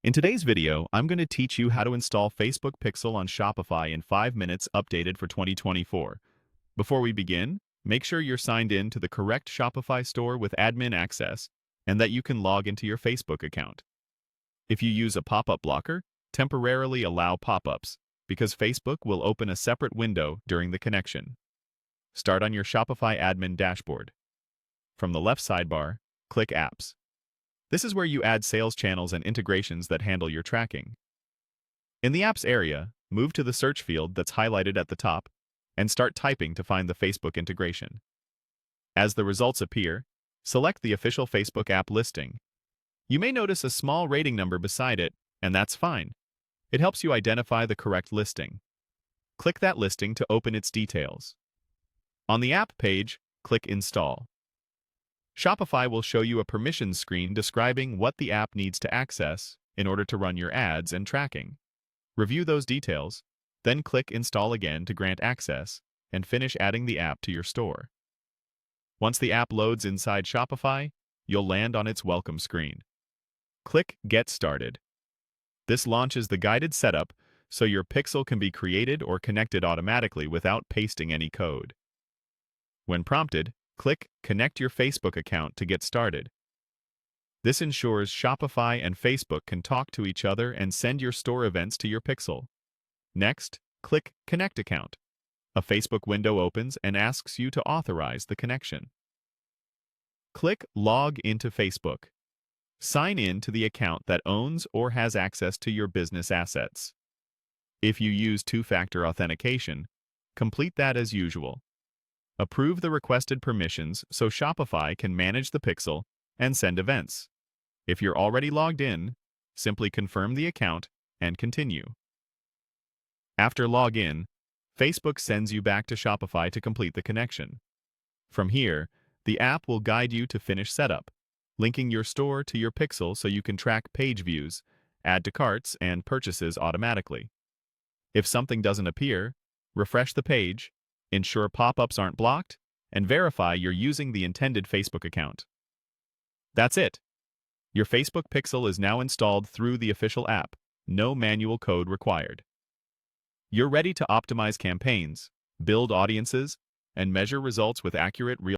In today's video, I'm going to teach you how to install Facebook Pixel on Shopify in 5 minutes updated for 2024. Before we begin, make sure you're signed in to the correct Shopify store with admin access and that you can log into your Facebook account. If you use a pop-up blocker, temporarily allow pop-ups because Facebook will open a separate window during the connection. Start on your Shopify admin dashboard. From the left sidebar, click Apps. This is where you add sales channels and integrations that handle your tracking. In the Apps area, move to the search field that's highlighted at the top and start typing to find the Facebook integration. As the results appear, select the official Facebook app listing. You may notice a small rating number beside it, and that's fine. It helps you identify the correct listing. Click that listing to open its details. On the app page, click Install. Shopify will show you a permissions screen describing what the app needs to access in order to run your ads and tracking. Review those details, then click Install again to grant access and finish adding the app to your store. Once the app loads inside Shopify, you'll land on its welcome screen. Click Get Started. This launches the guided setup so your pixel can be created or connected automatically without pasting any code. When prompted, click Connect your Facebook account to get started. This ensures Shopify and Facebook can talk to each other and send your store events to your pixel. Next, click Connect Account. A Facebook window opens and asks you to authorize the connection. Click Log into Facebook. Sign in to the account that owns or has access to your business assets. If you use two-factor authentication, complete that as usual. Approve the requested permissions so Shopify can manage the pixel and send events. If you're already logged in, simply confirm the account and continue. After login, Facebook sends you back to Shopify to complete the connection. From here, the app will guide you to finish setup, linking your store to your pixel so you can track page views, add to carts, and purchases automatically. If something doesn't appear, refresh the page, ensure pop-ups aren't blocked, and verify you're using the intended Facebook account. That's it. Your Facebook Pixel is now installed through the official app. No manual code required. You're ready to optimize campaigns, build audiences, and measure results with accurate real